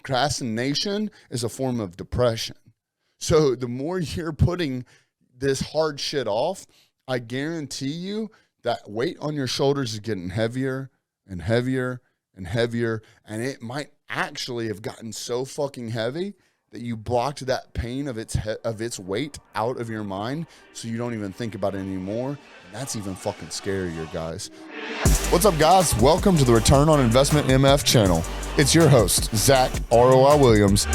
procrastination is a form of depression. So the more you're putting this hard shit off, I guarantee you that weight on your shoulders is getting heavier and heavier and heavier. And it might actually have gotten so fucking heavy that you blocked that pain of its weight out of your mind, so you don't even think about it anymore. And that's even fucking scarier, guys. What's up, guys? Welcome to the Return on Investment MF channel. It's your host, Zack ROI Williams.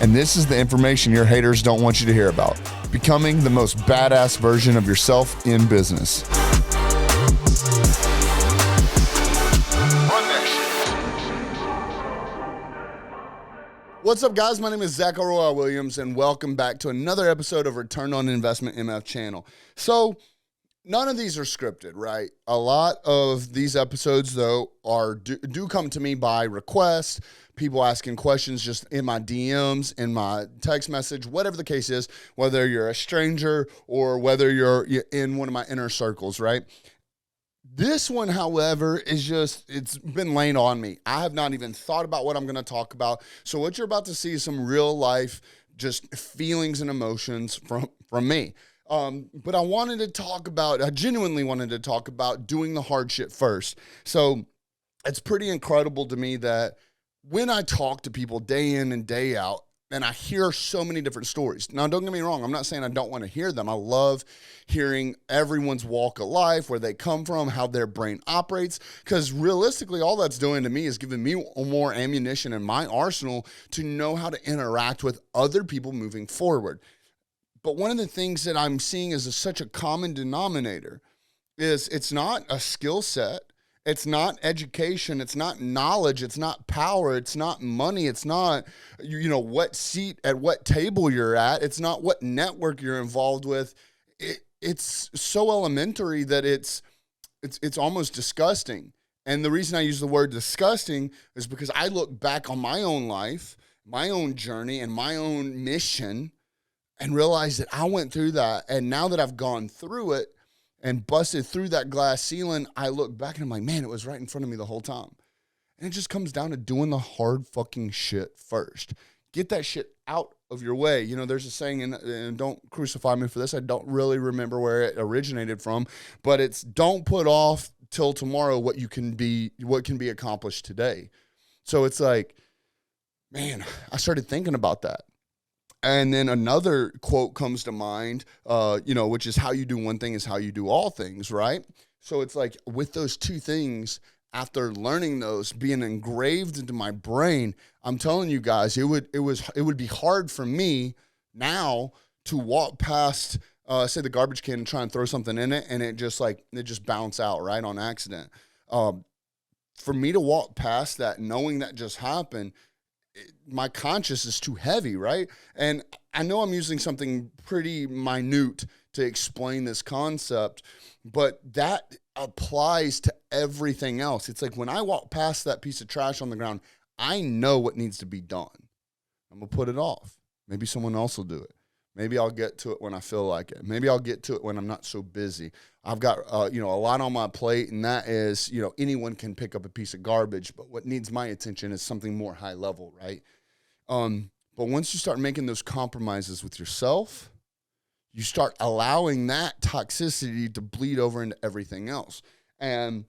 And this is the information your haters don't want you to hear about. Becoming the most badass version of yourself in business. What's up, guys? My name is Zack ROI Williams, and welcome back to another episode of Return on Investment MF channel. So, none of these are scripted, right? A lot of these episodes, though, do come to me by request. People asking questions just in my DMs, in my text message, whatever the case is, whether you're a stranger or whether you're in one of my inner circles, right? This one, however, it's been laying on me. I have not even thought about what I'm going to talk about. So what you're about to see is some real life, just feelings and emotions from me. But I genuinely wanted to talk about doing the hard shit first. So it's pretty incredible to me that when I talk to people day in and day out, and I hear so many different stories. Now, don't get me wrong. I'm not saying I don't want to hear them. I love hearing everyone's walk of life, where they come from, how their brain operates, because realistically, all that's doing to me is giving me more ammunition in my arsenal to know how to interact with other people moving forward. But one of the things that I'm seeing as such a common denominator is it's not a skill set. It's not education. It's not knowledge. It's not power. It's not money. It's not, what seat at what table you're at. It's not what network you're involved with. It's so elementary that it's almost disgusting. And the reason I use the word disgusting is because I look back on my own life, my own journey, and my own mission, and realize that I went through that. And now that I've gone through it and busted through that glass ceiling, I look back and I'm like, man, it was right in front of me the whole time. And it just comes down to doing the hard fucking shit first. Get that shit out of your way. There's a saying, and don't crucify me for this, I don't really remember where it originated from, but it's don't put off till tomorrow what can be accomplished today. So it's like, man, I started thinking about that. And then another quote comes to mind, which is how you do one thing is how you do all things, right? So it's like with those two things, after learning those, being engraved into my brain, I'm telling you guys, it would be hard for me now to walk past, say, the garbage can and try and throw something in it, and it just bounce out, right, on accident. For me to walk past that, knowing that just happened, my conscience is too heavy, right? And I know I'm using something pretty minute to explain this concept, but that applies to everything else. It's like when I walk past that piece of trash on the ground, I know what needs to be done. I'm going to put it off. Maybe someone else will do it. Maybe I'll get to it when I feel like it. Maybe I'll get to it when I'm not so busy. I've got, a lot on my plate, and that is, anyone can pick up a piece of garbage, but what needs my attention is something more high level, right? But once you start making those compromises with yourself, you start allowing that toxicity to bleed over into everything else. And,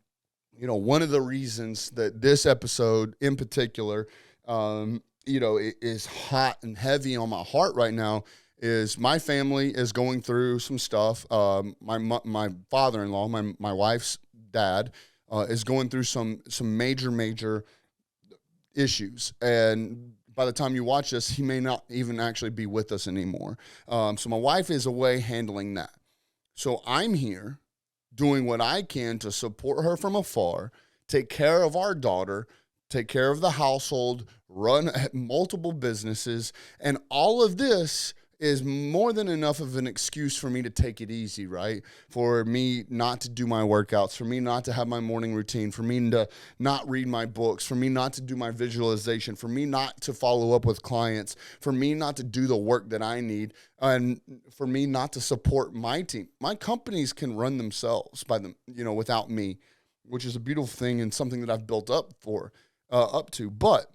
one of the reasons that this episode in particular, is hot and heavy on my heart right now is my family is going through some stuff. My father-in-law, my wife's dad, is going through some major issues. And by the time you watch this, he may not even actually be with us anymore. So my wife is away handling that. So I'm here doing what I can to support her from afar, take care of our daughter, take care of the household, run multiple businesses, and all of this is more than enough of an excuse for me to take it easy, right? For me not to do my workouts, for me not to have my morning routine, for me to not read my books, for me not to do my visualization, for me not to follow up with clients, for me not to do the work that I need, and for me not to support my team. My companies can run themselves without me, which is a beautiful thing and something that I've built up to. But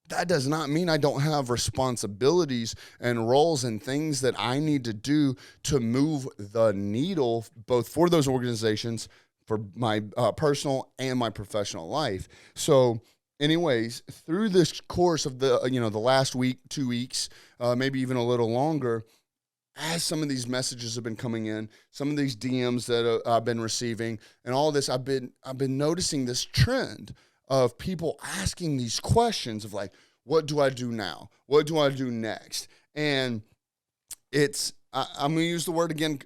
that does not mean I don't have responsibilities and roles and things that I need to do to move the needle, both for those organizations, for my personal and my professional life. So anyways, through this course of the, the last week, 2 weeks, maybe even a little longer, as some of these messages have been coming in, some of these DMs that I've been receiving, and all this, I've been noticing this trend of people asking these questions of like, what do I do now? What do I do next? And I'm going to use the word again.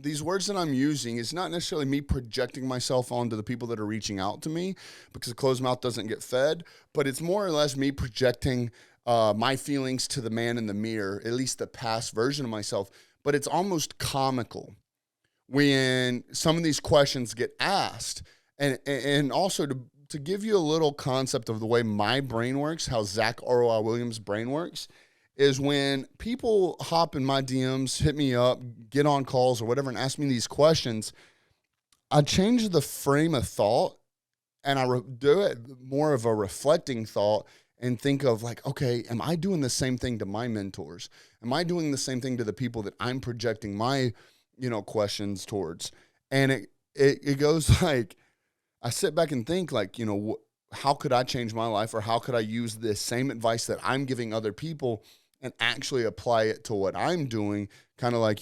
These words that I'm using is not necessarily me projecting myself onto the people that are reaching out to me, because a closed mouth doesn't get fed, but it's more or less me projecting my feelings to the man in the mirror, at least the past version of myself. But it's almost comical when some of these questions get asked. And also to give you a little concept of the way my brain works, how Zack ROI Williams' brain works, is when people hop in my DMs, hit me up, get on calls or whatever, and ask me these questions, I change the frame of thought, and I do it more of a reflecting thought, and think of like, okay, am I doing the same thing to my mentors? Am I doing the same thing to the people that I'm projecting my, questions towards? And it goes like, I sit back and think like, how could I change my life, or how could I use this same advice that I'm giving other people and actually apply it to what I'm doing? Kind of like,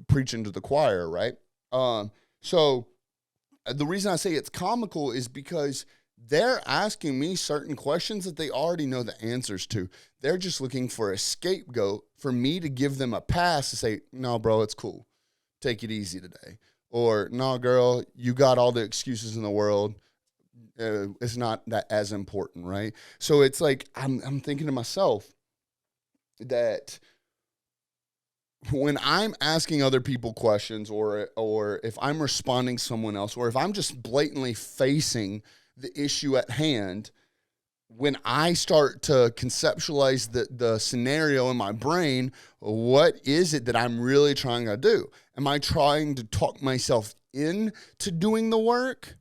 preaching to the choir, right? So the reason I say it's comical is because they're asking me certain questions that they already know the answers to. They're just looking for a scapegoat for me to give them a pass to say, no, bro, it's cool. Take it easy today. Or, no, girl, you got all the excuses in the world. It's not that as important, right? So it's like I'm thinking to myself that when I'm asking other people questions, or if I'm responding to someone else, or if I'm just blatantly facing the issue at hand, when I start to conceptualize the scenario in my brain, what is it that I'm really trying to do? Am I trying to talk myself into doing the work,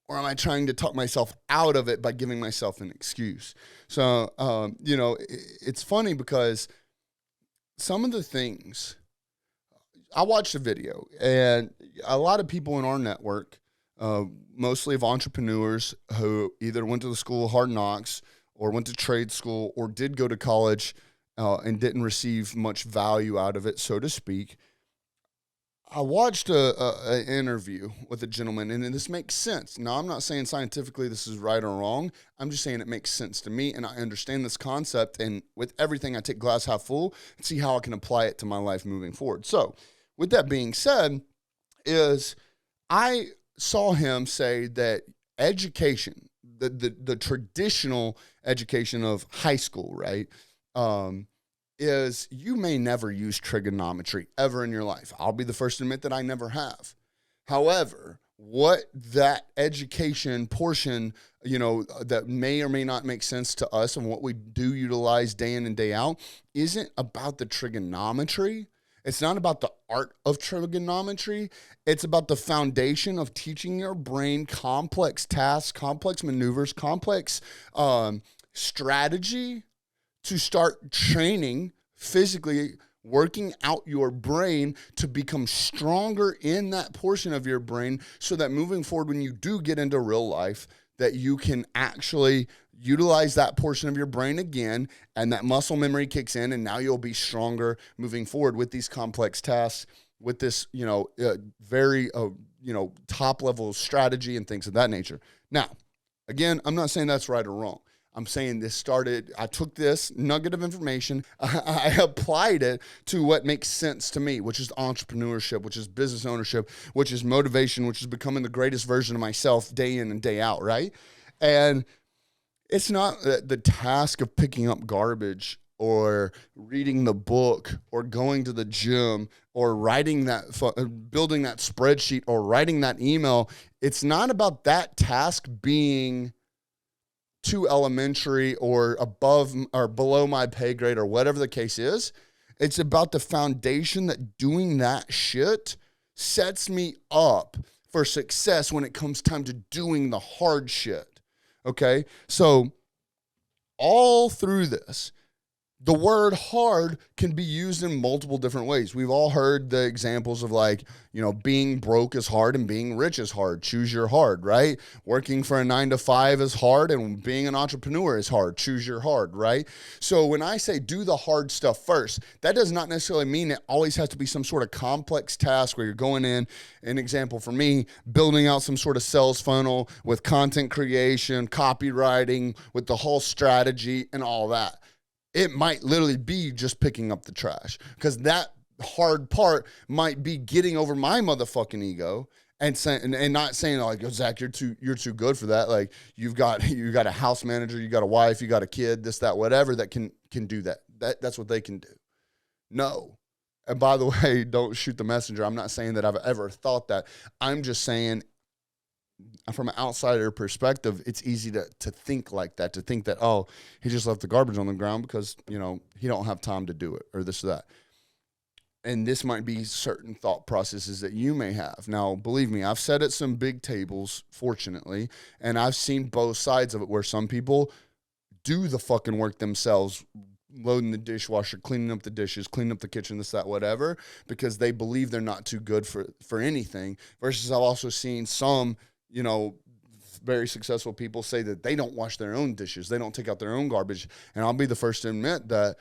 or am I trying to talk myself out of it by giving myself an excuse? So, it's funny because some of the things, I watched a video, and a lot of people in our network, mostly of entrepreneurs who either went to the school of hard knocks, or went to trade school, or did go to college and didn't receive much value out of it, so to speak. I watched an interview with a gentleman, and this makes sense. Now, I'm not saying scientifically this is right or wrong. I'm just saying it makes sense to me, and I understand this concept. And with everything, I take glass half full and see how I can apply it to my life moving forward. So, with that being said, I saw him say that education, the traditional education of high school, right, is you may never use trigonometry ever in your life. I'll be the first to admit that I never have. However, what that education portion, that may or may not make sense to us and what we do utilize day in and day out isn't about the trigonometry. It's not about the art of trigonometry. It's about the foundation of teaching your brain complex tasks, complex maneuvers, complex strategy to start training physically, working out your brain to become stronger in that portion of your brain, so that moving forward, when you do get into real life, that you can actually utilize that portion of your brain again, and that muscle memory kicks in, and now you'll be stronger moving forward with these complex tasks, with this, very, top level strategy and things of that nature. Now, again, I'm not saying that's right or wrong. I'm saying I took this nugget of information, I applied it to what makes sense to me, which is entrepreneurship, which is business ownership, which is motivation, which is becoming the greatest version of myself day in and day out, right? And it's not the task of picking up garbage, or reading the book, or going to the gym, or building that spreadsheet, or writing that email. It's not about that task being too elementary, or above or below my pay grade, or whatever the case is. It's about the foundation that doing that shit sets me up for success when it comes time to doing the hard shit. Okay? So all through this, the word hard can be used in multiple different ways. We've all heard the examples of like, being broke is hard and being rich is hard. Choose your hard, right? Working for a 9-to-5 is hard and being an entrepreneur is hard. Choose your hard, right? So when I say do the hard stuff first, that does not necessarily mean it always has to be some sort of complex task where you're going in, an example for me, building out some sort of sales funnel with content creation, copywriting, with the whole strategy and all that. It might literally be just picking up the trash, because that hard part might be getting over my motherfucking ego and saying, and not saying like, oh, Zach, you're too good for that. Like you got a house manager, you got a wife, you got a kid, this, that, whatever that can do that. That's what they can do. No. And by the way, don't shoot the messenger. I'm not saying that I've ever thought that. I'm just saying, from an outsider perspective, it's easy to think like that, to think that, oh, he just left the garbage on the ground because, he don't have time to do it or this or that. And this might be certain thought processes that you may have. Now, believe me, I've sat at some big tables, fortunately, and I've seen both sides of it where some people do the fucking work themselves, loading the dishwasher, cleaning up the dishes, cleaning up the kitchen, this, that, whatever, because they believe they're not too good for anything. Versus I've also seen some, very successful people say that they don't wash their own dishes. They don't take out their own garbage. And I'll be the first to admit that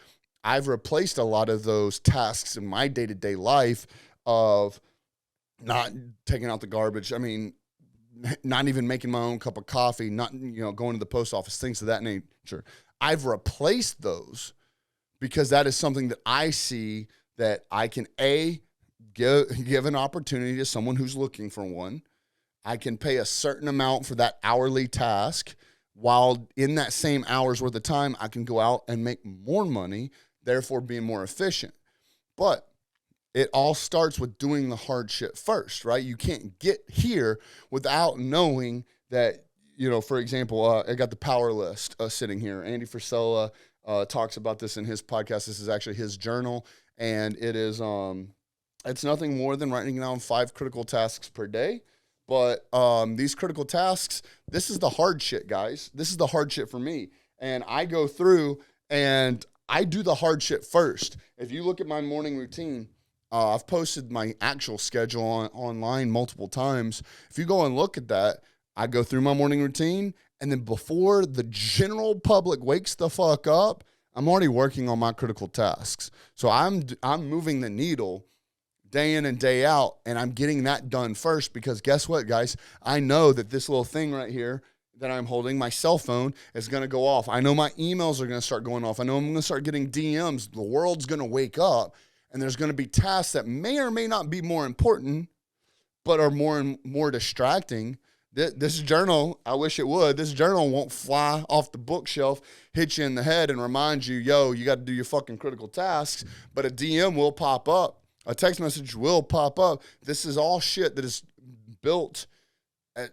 I've replaced a lot of those tasks in my day-to-day life of not taking out the garbage. I mean, not even making my own cup of coffee, not, going to the post office, things of that nature. I've replaced those because that is something that I see that I can, give an opportunity to someone who's looking for one. I can pay a certain amount for that hourly task, while in that same hours worth of time, I can go out and make more money, therefore being more efficient. But it all starts with doing the hard shit first, right? You can't get here without knowing that, for example, I got the power list sitting here. Andy Frisella talks about this in his podcast. This is actually his journal, and it is it's nothing more than writing down 5 critical tasks per day. But these critical tasks, this is the hard shit, guys. This is the hard shit for me. And I go through and I do the hard shit first. If you look at my morning routine, I've posted my actual schedule online multiple times. If you go and look at that, I go through my morning routine. And then before the general public wakes the fuck up, I'm already working on my critical tasks. So I'm moving the needle day in and day out, and I'm getting that done first, because guess what, guys? I know that this little thing right here that I'm holding, my cell phone, is going to go off. I know my emails are going to start going off. I know I'm going to start getting DMs. The world's going to wake up, and there's going to be tasks that may or may not be more important, but are more and more distracting. This journal, I wish it would. This journal won't fly off the bookshelf, hit you in the head, and remind you, yo, you got to do your fucking critical tasks, but a DM will pop up. A text message will pop up. This is all shit that is built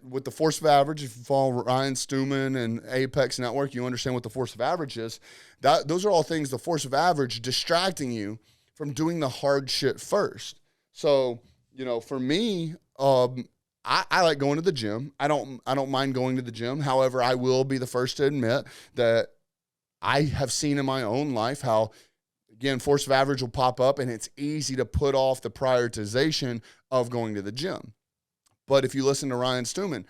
with the force of average. If you follow Ryan Stewman and Apex Network, you understand what the force of average is. Those are all things, the force of average, distracting you from doing the hard shit first. So, for me, I like going to the gym. I don't mind going to the gym. However, I will be the first to admit that I have seen in my own life how, again, force of average will pop up, and it's easy to put off the prioritization of going to the gym. But if you listen to Ryan Stewman,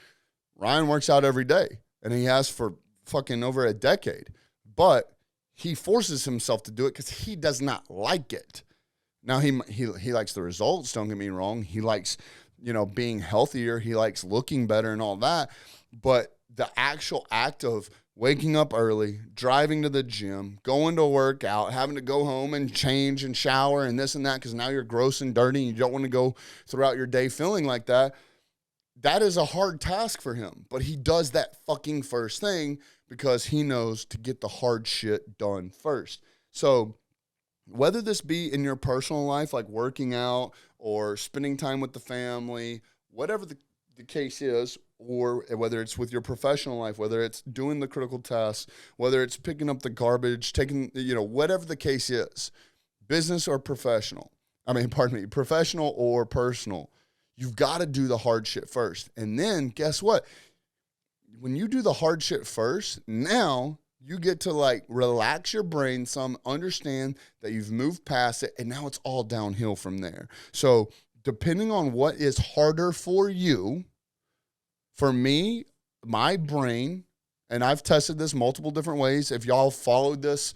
Ryan works out every day, and he has for fucking over a decade. But he forces himself to do it because he does not like it. Now, he likes the results, don't get me wrong. He likes, being healthier. He likes looking better and all that. But the actual act of waking up early, driving to the gym, going to work out, having to go home and change and shower and this and that because now you're gross and dirty and you don't want to go throughout your day feeling like that. That is a hard task for him. But he does that fucking first thing because he knows to get the hard shit done first. So whether this be in your personal life, like working out or spending time with the family, whatever the case is, or whether it's with your professional life, whether it's doing the critical tasks, whether it's picking up the garbage, taking, whatever the case is, business or professional, professional or personal, you've got to do the hard shit first. And then guess what? When you do the hard shit first, now You get to like relax your brain some, understand that you've moved past it, and now it's all downhill from there. So depending on what is harder for you, for me, my brain, and I've tested this multiple different ways. If y'all followed this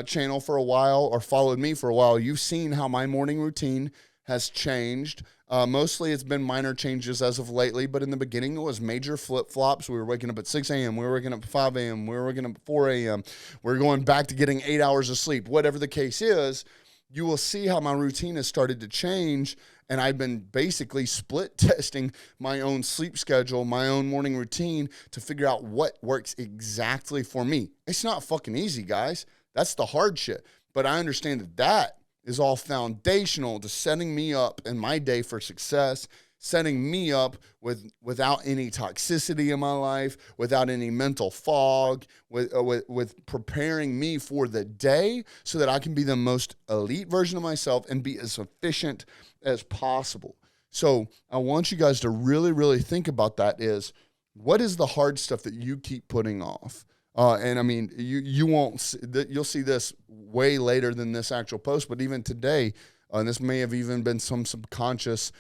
channel for a while or followed me for a while, you've seen how my morning routine has changed. Mostly it's been minor changes as of lately, but in the beginning it was major flip-flops. We were waking up at 6 a.m., we were waking up at 5 a.m., we were waking up at 4 a.m., we were going back to getting 8 hours of sleep. Whatever the case is, you will see how my routine has started to change, and I've been basically split testing my own sleep schedule, my own morning routine to figure out what works exactly for me. It's not fucking easy, guys. That's the hard shit. But I understand that is all foundational to setting me up in my day for success, setting me up without any toxicity in my life, without any mental fog, with preparing me for the day so that I can be the most elite version of myself and be as efficient as possible. So I want you guys to really, really think about that is, what is the hard stuff that you keep putting off? And I mean, you'll see this way later than this actual post, but even today, and this may have even been some subconscious,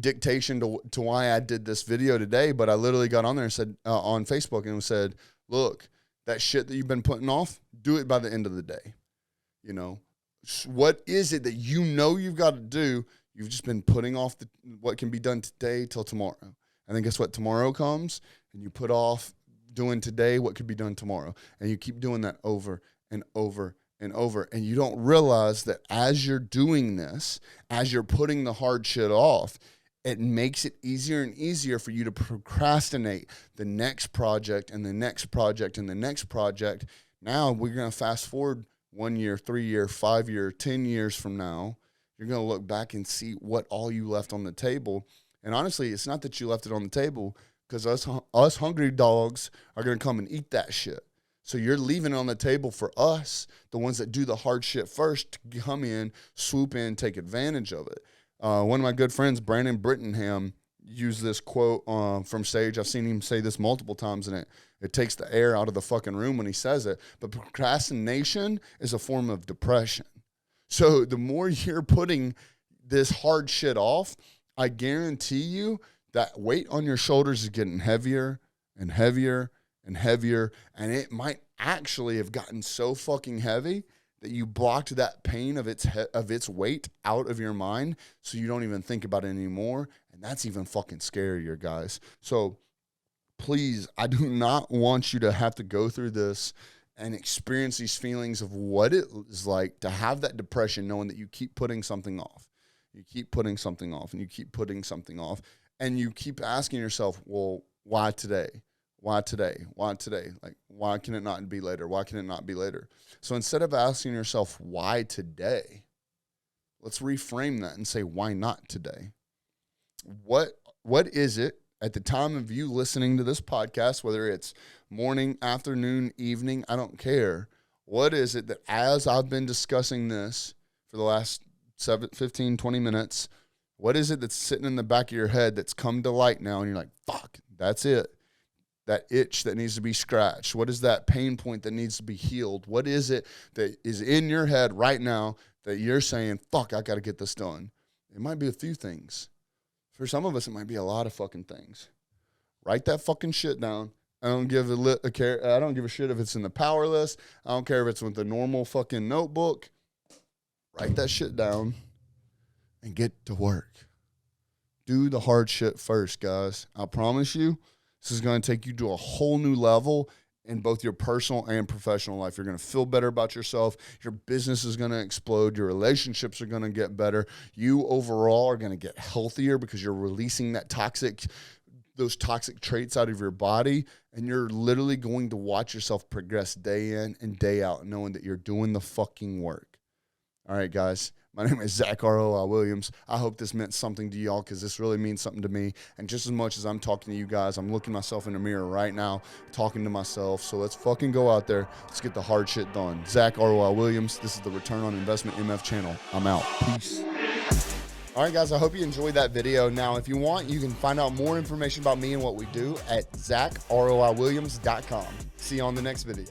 dictation to why I did this video today, but I literally got on there and said, on Facebook, and said, look, that shit that you've been putting off, do it by the end of the day. What is it that you've got to do? You've just been putting off what can be done today till tomorrow. And then guess what? Tomorrow comes and you put off doing today what could be done tomorrow. And you keep doing that over and over and over. And you don't realize that as you're doing this, as you're putting the hard shit off, it makes it easier and easier for you to procrastinate the next project and the next project and the next project. Now we're going to fast forward 1 year, 3 year, 5 year, 10 years from now. You're going to look back and see what all you left on the table. And honestly, it's not that you left it on the table, because us hungry dogs are going to come and eat that shit. So you're leaving it on the table for us, the ones that do the hard shit first, to come in, swoop in, take advantage of it. One of my good friends, Brandon Brittenham, used this quote from stage. I've seen him say this multiple times, and it takes the air out of the fucking room when he says it. But procrastination is a form of depression. So the more you're putting this hard shit off, I guarantee you that weight on your shoulders is getting heavier and heavier and heavier, and it might actually have gotten so fucking heavy that you blocked that pain of its weight out of your mind, so you don't even think about it anymore, and that's even fucking scarier, guys. So please, I do not want you to have to go through this and experience these feelings of what it is like to have that depression, knowing that you keep putting something off. You keep putting something off, and you keep putting something off. And you keep asking yourself, well, why today? Why today? Why today? Like, why can it not be later? Why can it not be later? So instead of asking yourself, why today? Let's reframe that and say, why not today? What is it at the time of you listening to this podcast, whether it's morning, afternoon, evening, I don't care. What is it that as I've been discussing this for the last 15, 20 minutes, what is it that's sitting in the back of your head that's come to light now, and you're like, fuck, that's it. That itch that needs to be scratched. What is that pain point that needs to be healed? What is it that is in your head right now that you're saying, fuck, I got to get this done? It might be a few things. For some of us, it might be a lot of fucking things. Write that fucking shit down. I don't give a shit if it's in the power list. I don't care if it's with the normal fucking notebook. Write that shit down and get to work. Do the hard shit first, guys. I promise you, this is going to take you to a whole new level in both your personal and professional life. You're going to feel better about yourself. Your business is going to explode. Your relationships are going to get better. You overall are going to get healthier because you're releasing those toxic traits out of your body, and you're literally going to watch yourself progress day in and day out, knowing that you're doing the fucking work. All right, guys. My name is Zack Williams. I hope this meant something to y'all, because this really means something to me. And just as much as I'm talking to you guys, I'm looking myself in the mirror right now, talking to myself. So let's fucking go out there. Let's get the hard shit done. Zack Williams. This is the Return on Investment MF channel. I'm out. Peace. All right, guys, I hope you enjoyed that video. Now, if you want, you can find out more information about me and what we do at zackroiwilliams.com. See you on the next video.